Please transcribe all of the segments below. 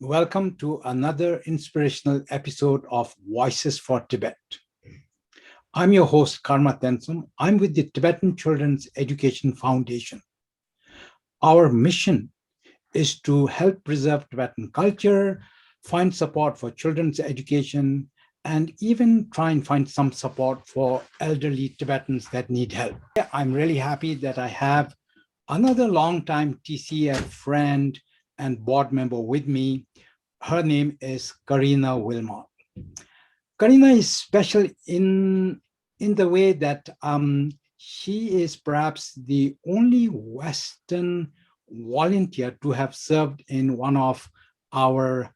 Welcome to another inspirational episode of Voices for Tibet. I'm your host, Karma Tensum. I'm with the Tibetan Children's Education Foundation. Our mission is to help preserve Tibetan culture, find support for children's education, and even try and find some support for elderly Tibetans that need help. I'm really happy that I have another longtime TCF friend and board member with me. Her name is Carina Wilmot. Carina is special in the way that she is perhaps the only Western volunteer to have served in one of our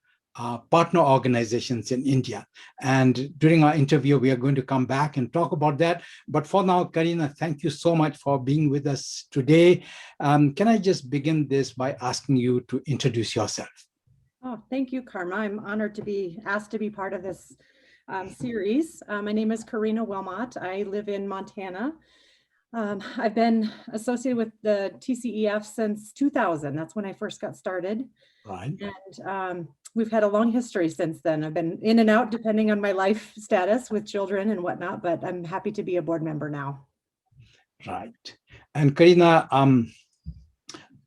partner organizations in India. And during our interview, we are going to come back and talk about that. But for now, Carina, thank you so much for being with us today. Can I just begin this by asking you to introduce yourself? Oh, thank you, Karma. I'm honored to be asked to be part of this series. My name is Carina Wilmot. I live in Montana. I've been associated with the TCEF since 2000. That's when I first got started. Right. And we've had a long history since then. I've been in and out depending on my life status with children and whatnot, but I'm happy to be a board member now. Right. And Carina,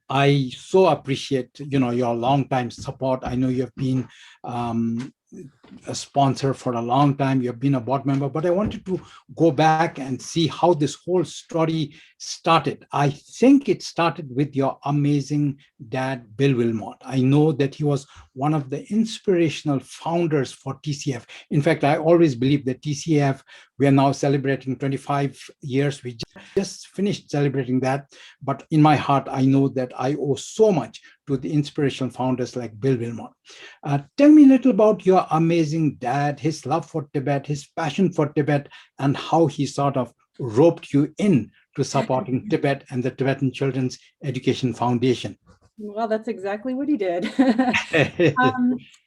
I so appreciate, your long-time support. I know you've been a sponsor for a long time. You've been a board member, but I wanted to go back and see how this whole story started. I think it started with your amazing dad, Bill Wilmot. I know that he was one of the inspirational founders for TCF. In fact, I always believe that TCF, we are now celebrating 25 years. We just finished celebrating that. But in my heart, I know that I owe so much to the inspirational founders like Bill Wilmot. Tell me a little about your amazing dad, his love for Tibet, his passion for Tibet, and how he sort of roped you in to supporting Tibet and the Tibetan Children's Education Foundation. Well, that's exactly what he did.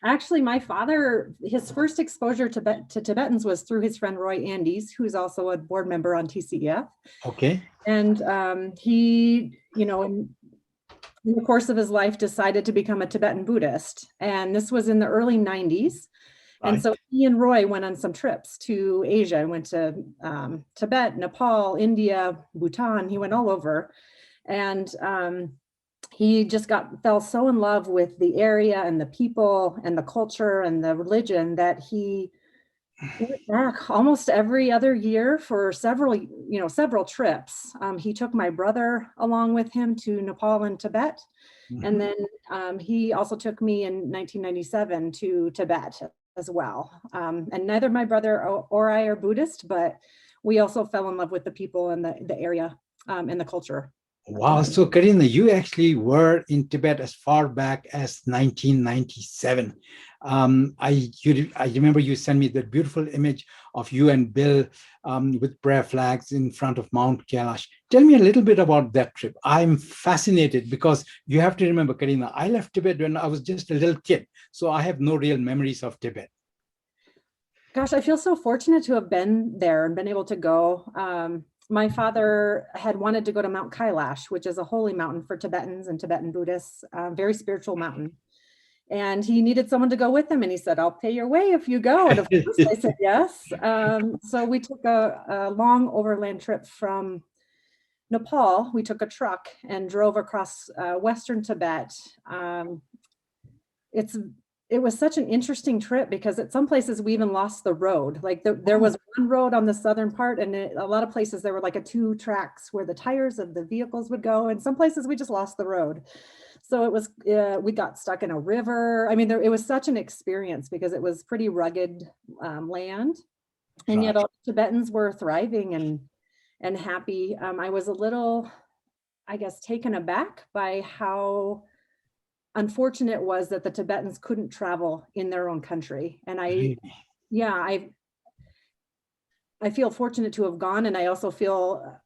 Actually, my father, his first exposure to Tibetans was through his friend Roy Andes, who's also a board member on TCEF. Okay. And he, in the course of his life, decided to become a Tibetan Buddhist. And this was in the early 90s. Right. And so he and Roy went on some trips to Asia. I went to Tibet, Nepal, India, Bhutan. He went all over. And he just fell so in love with the area and the people and the culture and the religion that he went back almost every other year for several trips. He took my brother along with him to Nepal and Tibet. Mm-hmm. And then he also took me in 1997 to Tibet as well. And neither my brother or I are Buddhist, but we also fell in love with the people and the area and the culture. Wow. So Carina, you actually were in Tibet as far back as 1997. I remember you sent me that beautiful image of you and Bill with prayer flags in front of Mount Kailash. Tell me a little bit about that trip. I'm fascinated because you have to remember, Carina, I left Tibet when I was just a little kid. So I have no real memories of Tibet. Gosh, I feel so fortunate to have been there and been able to go. My father had wanted to go to Mount Kailash, which is a holy mountain for Tibetans and Tibetan Buddhists, very spiritual mountain. And he needed someone to go with him. And he said, I'll pay your way if you go. And of course I said yes. So we took a long overland trip from Nepal. We took a truck and drove across Western Tibet. It was such an interesting trip because at some places we even lost the road. Like there was one road on the southern part, and a lot of places there were like 2 tracks where the tires of the vehicles would go. And some places we just lost the road. So it was, we got stuck in a river. I mean, it was such an experience because it was pretty rugged land. And yet all the Tibetans were thriving and happy. I was a little, I guess, taken aback by how unfortunate it was that the Tibetans couldn't travel in their own country. And I feel fortunate to have gone. And I also feel,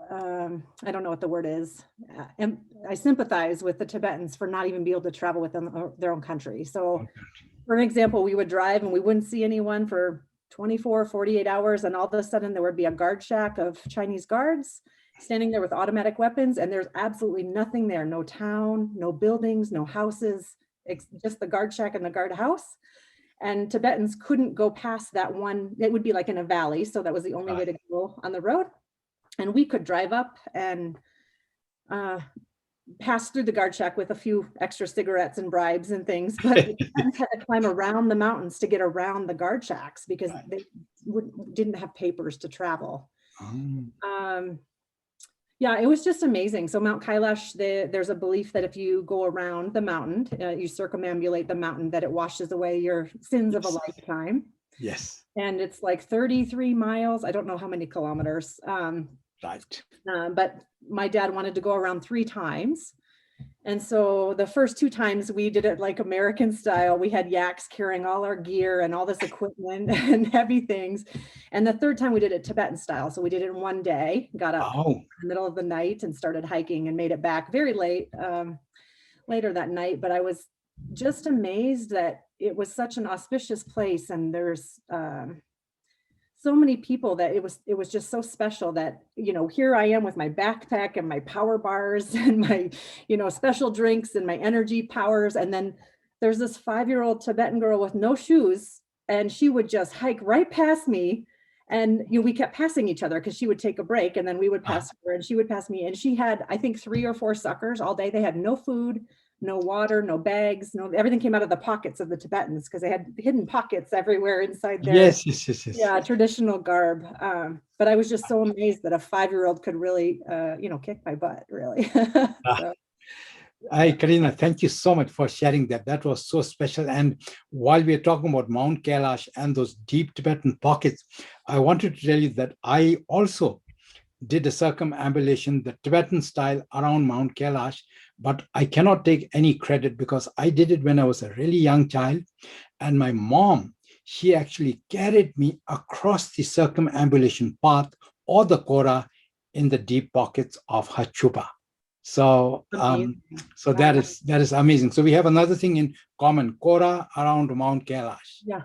I don't know what the word is. I sympathize with the Tibetans for not even being able to travel within their own country. So for an example, we would drive and we wouldn't see anyone for 24, 48 hours. And all of a sudden there would be a guard shack of Chinese guards standing there with automatic weapons, and there's absolutely nothing there. No town, no buildings, no houses. just the guard shack and the guard house. And Tibetans couldn't go past that one. It would be like in a valley. So that was the only way to go on the road. And we could drive up and pass through the guard shack with a few extra cigarettes and bribes and things, but we had to climb around the mountains to get around the guard shacks because they didn't have papers to travel. Yeah, it was just amazing. So Mount Kailash, there's a belief that if you go around the mountain, you circumambulate the mountain, that it washes away your sins of a lifetime. Yes. And it's like 33 miles. I don't know how many kilometers. Right. But my dad wanted to go around 3 times. And so the first 2 times we did it like American style. We had yaks carrying all our gear and all this equipment and heavy things. And the 3rd time we did it Tibetan style. So we did it in one day, got up in the middle of the night and started hiking and made it back very late, later that night. But I was just amazed that it was such an auspicious place. And there's so many people that it was just so special that, you know, here I am with my backpack and my power bars and my, you know, special drinks and my energy powers. And then there's this 5-year-old Tibetan girl with no shoes, and she would just hike right past me. And, you know, we kept passing each other because she would take a break and then we would pass her and she would pass me. And she had, I think, 3 or 4 suckers all day. They had no food, no water, no bags, everything came out of the pockets of the Tibetans because they had hidden pockets everywhere inside their yes. Traditional garb. But I was just so amazed that a 5-year-old could really, you know, kick my butt, really. So. Hi, Carina, thank you so much for sharing that. That was so special. And while we are talking about Mount Kailash and those deep Tibetan pockets, I wanted to tell you that I also did a circumambulation, the Tibetan style, around Mount Kailash, but I cannot take any credit because I did it when I was a really young child. And my mom, she actually carried me across the circumambulation path or the Kora in the deep pockets of her chupa. So, that is amazing. So we have another thing in common, Kora around Mount Kailash. Yeah.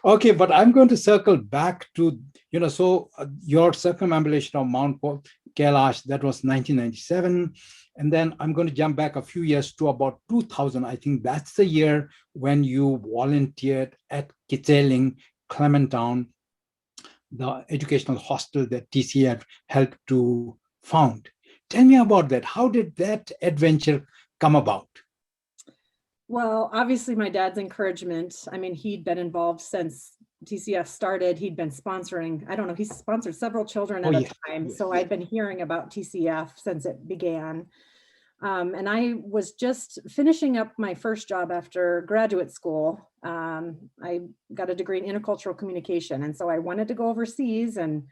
Okay, but I'm going to circle back to, you know, so your circumambulation of Mount Kailash, that was 1997. And then I'm going to jump back a few years to about 2000. I think that's the year when you volunteered at Kitseling, Clementown, the educational hostel that TCF helped to found. Tell me about that. How did that adventure come about? Well, obviously my dad's encouragement. I mean, he'd been involved since TCF started. He'd been sponsoring, I don't know, he's sponsored several children at a time. So I'd been hearing about TCF since it began. And I was just finishing up my first job after graduate school. I got a degree in intercultural communication. And so I wanted to go overseas and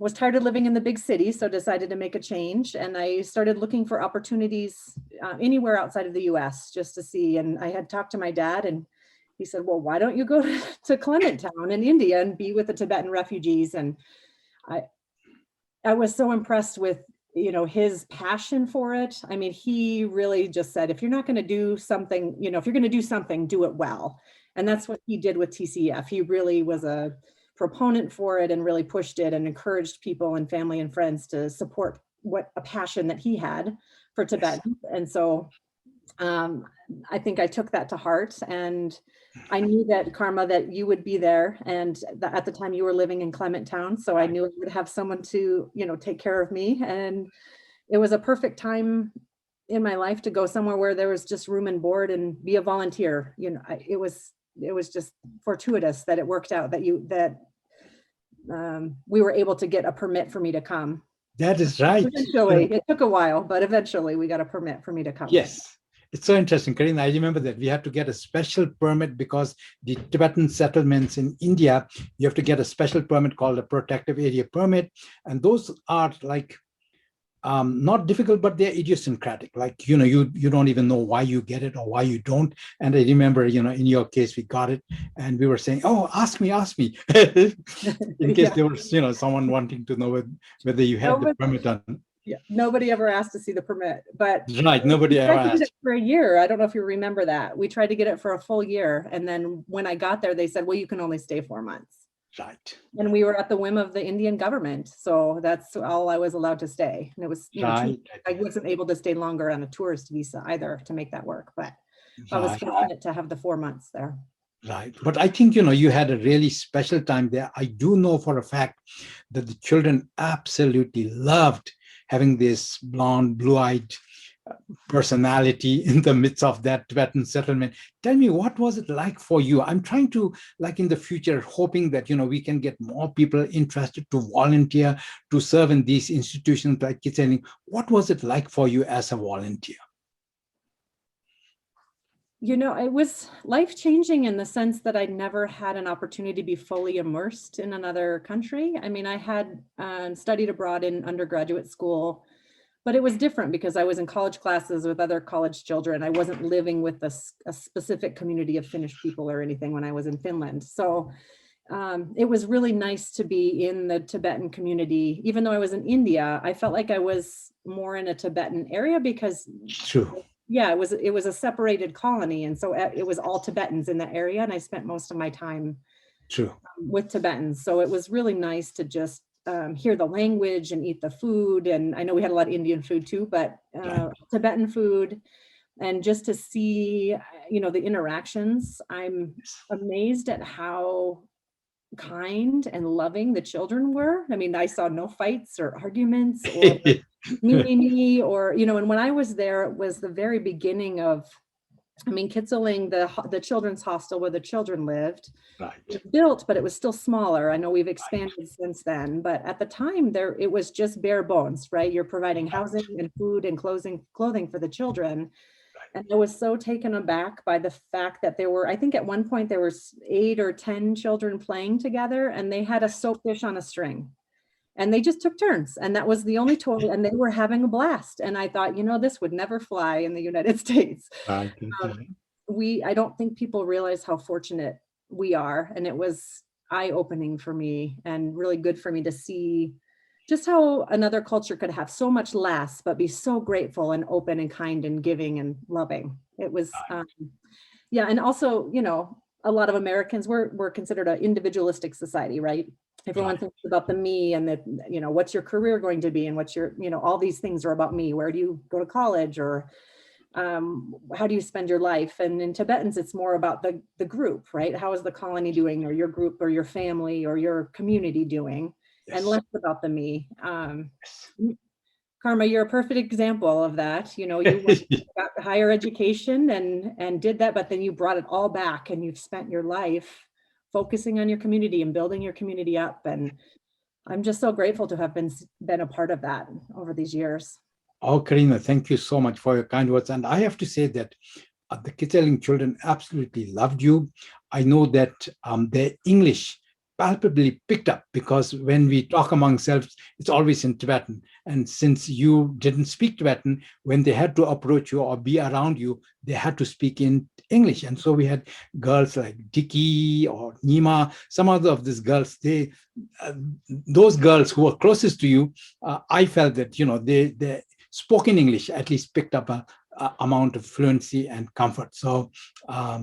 was tired of living in the big city, so decided to make a change. And I started looking for opportunities anywhere outside of the US just to see. And I had talked to my dad and he said, well, why don't you go to Clementown in India and be with the Tibetan refugees? And I was so impressed with, you know, his passion for it. I mean, he really just said, if you're not going to do something, you know, if you're going to do something, do it well. And that's what he did with TCF. He really was a proponent for it and really pushed it and encouraged people and family and friends to support a passion that he had for Tibet. And so I think I took that to heart, and I knew that, Karma, that you would be there. And at the time you were living in Clementown. So I knew I would have someone to, you know, take care of me. And it was a perfect time in my life to go somewhere where there was just room and board and be a volunteer. You know, it was just fortuitous that it worked out that we were able to get a permit for me to come. That is right. Eventually, it took a while, but eventually we got a permit for me to come. Yes. It's so interesting, Carina. I remember that we had to get a special permit because the Tibetan settlements in India, you have to get a special permit called a protective area permit. And those are like not difficult, but they're idiosyncratic. Like, you know, you don't even know why you get it or why you don't. And I remember, you know, in your case, we got it and we were saying, oh, ask me, in case there was, you know, someone wanting to know whether you had the permit or not. Yeah, nobody ever asked to see the permit, but right, nobody ever asked. It for a year. I don't know if you remember that. We tried to get it for a full year. And then when I got there, they said, well, you can only stay 4 months. Right. And we were at the whim of the Indian government. So that's all I was allowed to stay. And it was, Right. I wasn't able to stay longer on a tourist visa either to make that work, but I was Right. fortunate to have the 4 months there. Right. But I think, you had a really special time there. I do know for a fact that the children absolutely loved having this blonde, blue-eyed personality in the midst of that Tibetan settlement. Tell me, what was it like for you? I'm trying to, like in the future, hoping that, we can get more people interested to volunteer, to serve in these institutions like Kitseling. What was it like for you as a volunteer? It was life-changing in the sense that I'd never had an opportunity to be fully immersed in another country. I mean, I had studied abroad in undergraduate school, but it was different because I was in college classes with other college children. I wasn't living with a specific community of Finnish people or anything when I was in Finland. So it was really nice to be in the Tibetan community. Even though I was in India, I felt like I was more in a Tibetan area because True. yeah, it was a separated colony. And so it was all Tibetans in that area. And I spent most of my time True. with Tibetans. So it was really nice to just hear the language and eat the food. And I know we had a lot of Indian food too, but Tibetan food, and just to see, the interactions. I'm amazed at how kind and loving the children were. I mean, I saw no fights or arguments or me, or, and when I was there, it was the very beginning of, Kitseling, the children's hostel where the children lived, Right. was built, but it was still smaller. I know we've expanded since then, but at the time it was just bare bones, right? You're providing housing and food and clothing for the children. And I was so taken aback by the fact that I think at one point there was 8 or 10 children playing together, and they had a soap dish on a string. And they just took turns, and that was the only toy, and they were having a blast. And I thought, this would never fly in the United States. Right. I don't think people realize how fortunate we are. And it was eye-opening for me and really good for me to see just how another culture could have so much less, but be so grateful and open and kind and giving and loving. It was, yeah. And also, a lot of Americans, we're considered an individualistic society, right? Everyone thinks about the me and that, what's your career going to be and what's your, all these things are about me. Where do you go to college, or how do you spend your life? And in Tibetans, it's more about the group, right? How is the colony doing, or your group or your family or your community doing, and less about the me. Karma, you're a perfect example of that. You got higher education and did that, but then you brought it all back and you've spent your life focusing on your community and building your community up. And I'm just so grateful to have been a part of that over these years. Oh, Carina, thank you so much for your kind words. And I have to say that the Kitseling children absolutely loved you. I know that their English palpably picked up, because when we talk among ourselves, it's always in Tibetan. And since you didn't speak Tibetan, when they had to approach you or be around you, they had to speak in English. And so we had girls like Diki or Nima, some other of these girls, those girls who were closest to you, I felt that, they spoke in English, at least picked up a amount of fluency and comfort. So I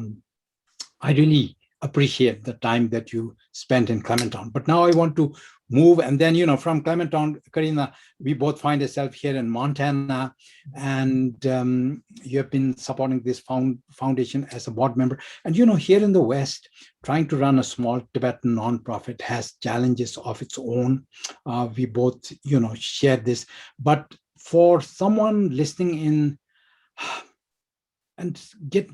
really appreciate the time that you spent in Clementon. But now I want to move, and then, from Clementon, Carina, we both find ourselves here in Montana, and you have been supporting this foundation as a board member. And, here in the West, trying to run a small Tibetan nonprofit has challenges of its own. We both, share this. But for someone listening in, and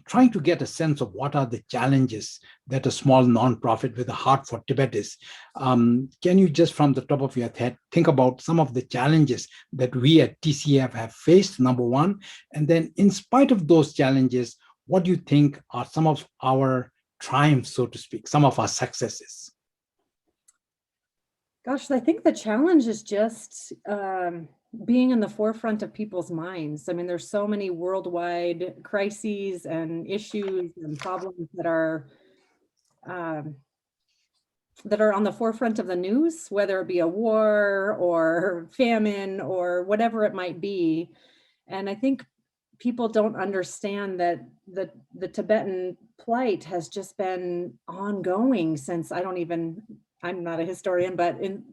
trying to get a sense of what are the challenges that a small nonprofit with a heart for Tibet is. Can you just from the top of your head think about some of the challenges that we at TCF have faced, number one, and then in spite of those challenges, what do you think are some of our triumphs, so to speak, some of our successes? Gosh, I think the challenge is just being in the forefront of people's minds. I mean, there's so many worldwide crises and issues and problems that are on the forefront of the news, whether it be a war or famine or whatever it might be. And I think people don't understand that the Tibetan plight has just been ongoing since I I'm not a historian, but in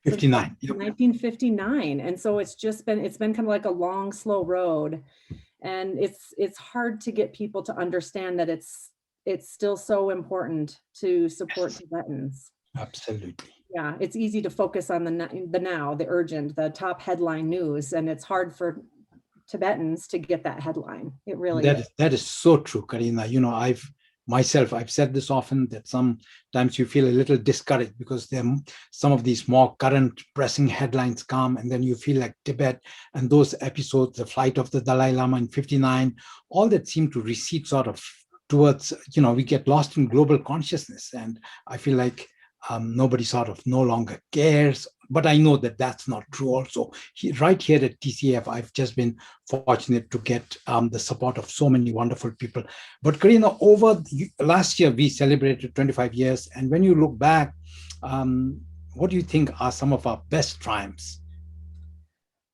59. Yep. 1959. And so it's been kind of like a long, slow road. And it's hard to get people to understand that it's still so important to support Tibetans. Absolutely. Yeah, it's easy to focus on the urgent, the top headline news, and it's hard for Tibetans to get that headline. It really is. That is so true, Carina. You know, I've said this often, that sometimes you feel a little discouraged because some of these more current pressing headlines come, and then you feel like Tibet and those episodes, the flight of the Dalai Lama in 59, all that seem to recede sort of towards, we get lost in global consciousness. And I feel like nobody sort of no longer cares. But I know that that's not true also. Right here at TCF, I've just been fortunate to get the support of so many wonderful people. But Carina, last year, we celebrated 25 years. And when you look back, what do you think are some of our best triumphs?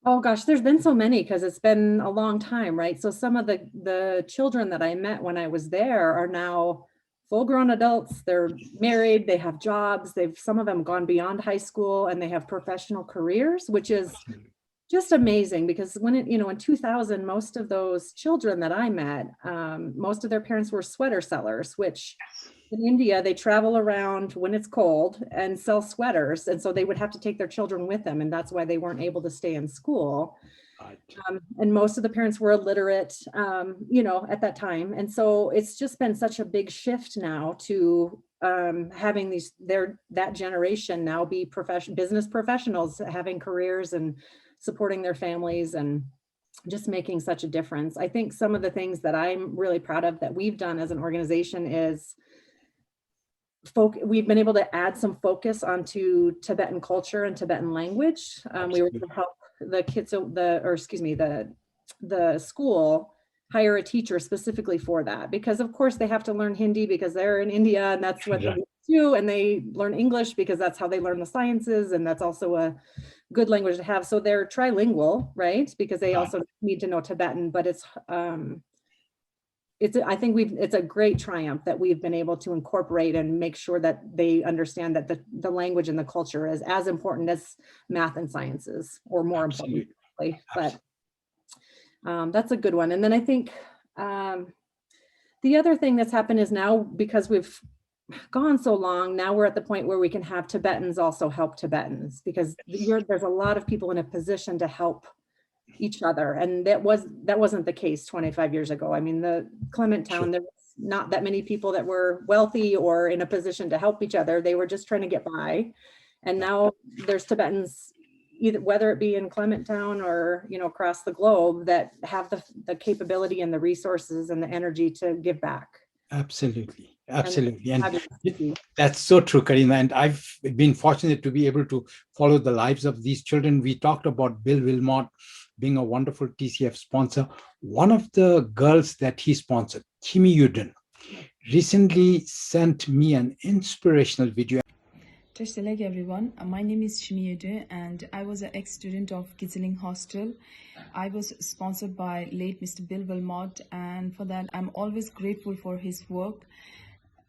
Oh gosh, there's been so many because it's been a long time, right? So some of the children that I met when I was there are now full-grown adults. They're married, they have jobs, some of them gone beyond high school, and they have professional careers, which is just amazing. Because in 2000, most of those children that I met, most of their parents were sweater sellers, which in India, they travel around when it's cold and sell sweaters. And so they would have to take their children with them. And that's why they weren't able to stay in school. And most of the parents were illiterate, at that time. And so it's just been such a big shift now to having that generation now be business professionals, having careers and supporting their families and just making such a difference. I think some of the things that I'm really proud of that we've done as an organization is we've been able to add some focus onto Tibetan culture and Tibetan language. We were able to help the kids, the school hire a teacher specifically for that, because of course they have to learn Hindi because they're in India and that's what they do, and they learn English because that's how they learn the sciences, and that's also a good language to have. So they're trilingual, right? Because they also need to know Tibetan, but I think it's a great triumph that we've been able to incorporate and make sure that they understand that the language and the culture is as important as math and sciences, or more importantly. But that's a good one. And then I think the other thing that's happened is now, because we've gone so long, now we're at the point where we can have Tibetans also help Tibetans, because there's a lot of people in a position to help each other, and that wasn't the case 25 years ago. I mean, the Clement town, there was not that many people that were wealthy or in a position to help each other. They were just trying to get by. And now there's Tibetans, either whether it be in Clement town or across the globe, that have the capability and the resources and the energy to give back. Absolutely. And that's so true, Carina. And I've been fortunate to be able to follow the lives of these children. We talked about Bill Wilmot being a wonderful TCF sponsor. One of the girls that he sponsored, Kimi Yudin, recently sent me an inspirational video. Tashalek everyone, my name is Shimiede and I was an ex-student of Kizling Hostel. I was sponsored by late Mr. Bill Wilmot, and for that I'm always grateful for his work.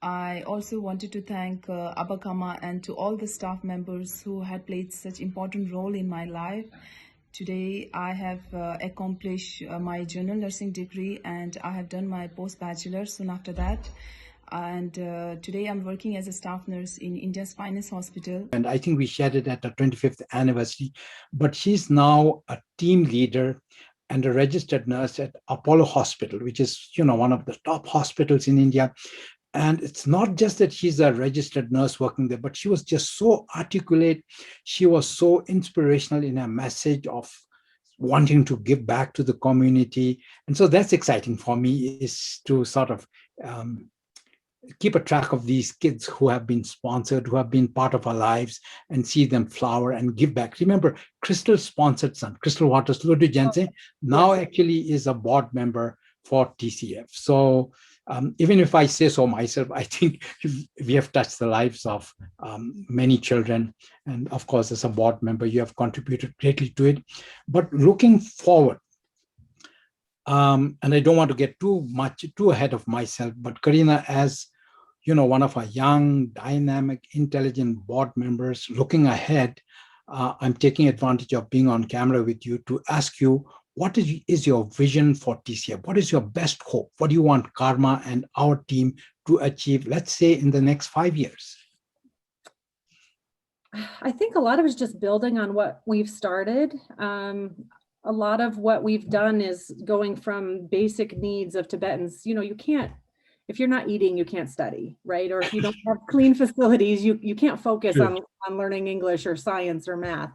I also wanted to thank Abakama and to all the staff members who had played such important role in my life. Today I have accomplished my general nursing degree, and I have done my post-bachelor soon after that. And today I'm working as a staff nurse in India's finest hospital. And I think we shared it at our 25th anniversary, but she's now a team leader and a registered nurse at Apollo Hospital, which is, one of the top hospitals in India. And it's not just that she's a registered nurse working there, but she was just so articulate. She was so inspirational in her message of wanting to give back to the community. And so that's exciting for me, is to sort of keep a track of these kids who have been sponsored, who have been part of our lives, and see them flower and give back. Remember, Crystal's sponsored son, Crystal Waters Jensen, now actually is a board member for TCF. So even if I say so myself, I think we have touched the lives of many children. And of course, as a board member, you have contributed greatly to it. But looking forward, and I don't want to get too ahead of myself, but Carina, as one of our young, dynamic, intelligent board members looking ahead, I'm taking advantage of being on camera with you to ask you, what is your vision for TCF? What is your best hope? What do you want Karma and our team to achieve, let's say, in the next 5 years? I think a lot of it is just building on what we've started. A lot of what we've done is going from basic needs of Tibetans. You can't, if you're not eating, you can't study, right? Or if you don't have clean facilities, you can't focus Sure. on learning English or science or math.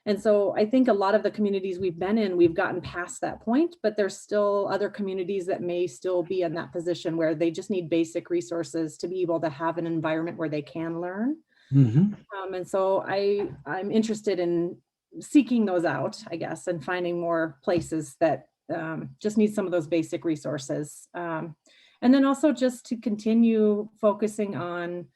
And so I think a lot of the communities we've been in, we've gotten past that point, but there's still other communities that may still be in that position where they just need basic resources to be able to have an environment where they can learn. Mm-hmm. And so I'm interested in seeking those out, I guess, and finding more places that just need some of those basic resources. And then also just to continue focusing on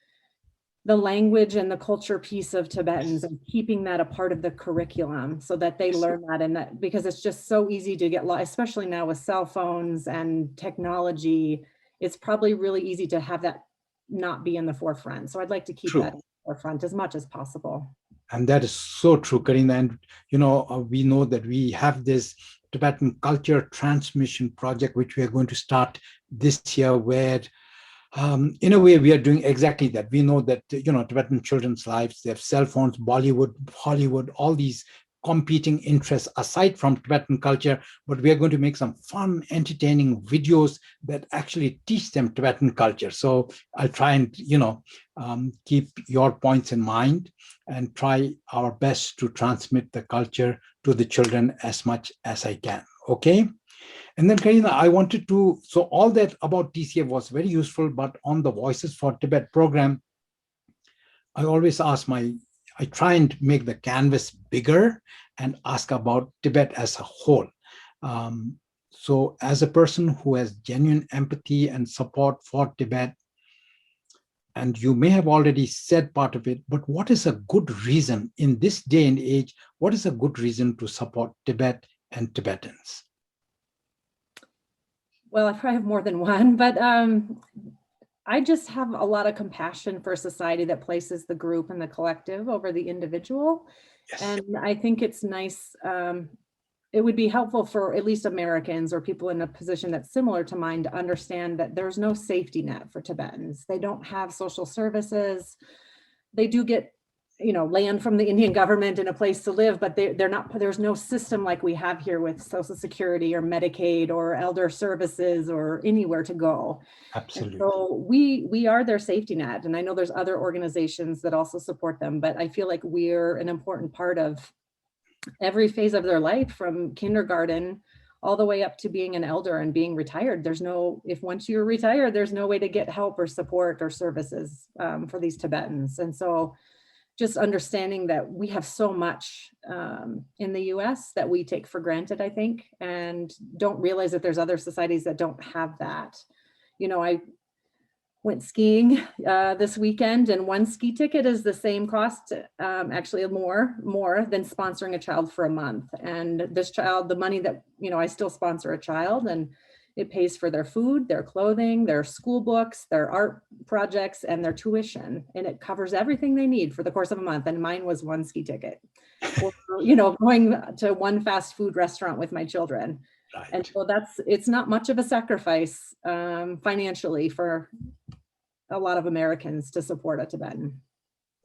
the language and the culture piece of Tibetans and keeping that a part of the curriculum so that they learn that, and that, because it's just so easy to get lost, especially now with cell phones and technology. It's probably really easy to have that not be in the forefront. So I'd like to keep True. that in the forefront as much as possible. And that is so true, Karina. And, we know that we have this Tibetan culture transmission project, which we are going to start this year, where in a way, we are doing exactly that. We know that, Tibetan children's lives, they have cell phones, Bollywood, Hollywood, all these competing interests aside from Tibetan culture, but we are going to make some fun, entertaining videos that actually teach them Tibetan culture. So I'll try and, keep your points in mind and try our best to transmit the culture to the children as much as I can. Okay. And then, Carina, I wanted to, so all that about TCF was very useful, but on the Voices for Tibet program, I always I try and make the canvas bigger and ask about Tibet as a whole. So as a person who has genuine empathy and support for Tibet, and you may have already said part of it, but what is a good reason in this day and age? What is a good reason to support Tibet and Tibetans? Well, I probably have more than one, but I just have a lot of compassion for a society that places the group and the collective over the individual. Yes. And I think it's nice. It would be helpful for at least Americans or people in a position that's similar to mine to understand that there's no safety net for Tibetans. They don't have social services. They do get, land from the Indian government and a place to live, but they're not, there's no system like we have here with Social Security or Medicaid or elder services or anywhere to go. Absolutely. And so we are their safety net. And I know there's other organizations that also support them, but I feel like we're an important part of every phase of their life, from kindergarten all the way up to being an elder and being retired. If once you're retired, there's no way to get help or support or services for these Tibetans. And so just understanding that we have so much in the US that we take for granted, I think, and don't realize that there's other societies that don't have that. I went skiing this weekend, and one ski ticket is the same cost, actually more than sponsoring a child for a month. And this child, the money that, I still sponsor a child, and it pays for their food, their clothing, their school books, their art projects, and their tuition. And it covers everything they need for the course of a month. And mine was one ski ticket, or, going to one fast food restaurant with my children. Right. And so it's not much of a sacrifice financially for a lot of Americans to support a Tibetan.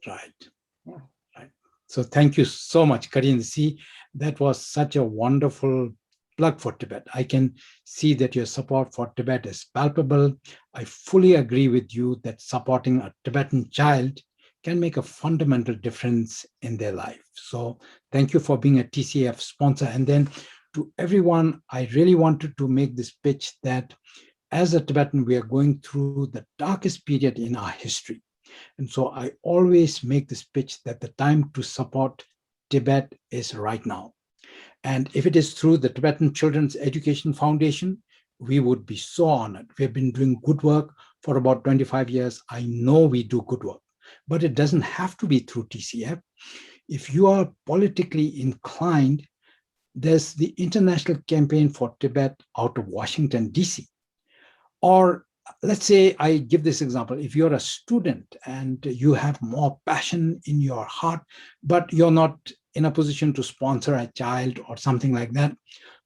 Right. Yeah. Right. So thank you so much, Karina. See, that was such a wonderful plug for Tibet. I can see that your support for Tibet is palpable. I fully agree with you that supporting a Tibetan child can make a fundamental difference in their life. So thank you for being a TCF sponsor. And then to everyone, I really wanted to make this pitch that as a Tibetan, we are going through the darkest period in our history. And so I always make this pitch that the time to support Tibet is right now. And if it is through the Tibetan Children's Education Foundation, we would be so honored. We've been doing good work for about 25 years. I know we do good work, but it doesn't have to be through TCF. If you are politically inclined, there's the International Campaign for Tibet out of Washington, DC. Or let's say I give this example. If you're a student and you have more passion in your heart, but you're not in a position to sponsor a child or something like that,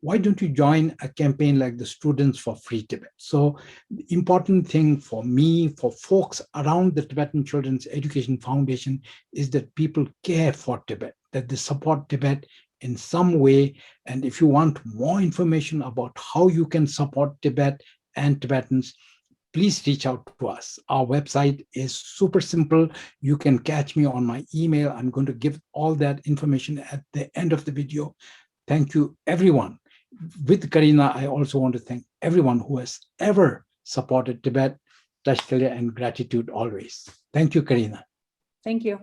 why don't you join a campaign like the Students for Free Tibet? So the important thing for me, for folks around the Tibetan Children's Education Foundation, is that people care for Tibet, that they support Tibet in some way. And if you want more information about how you can support Tibet and Tibetans, please reach out to us. Our website is super simple. You can catch me on my email. I'm going to give all that information at the end of the video. Thank you, everyone. With Carina, I also want to thank everyone who has ever supported Tibet. Tashkilya and gratitude always. Thank you, Carina. Thank you.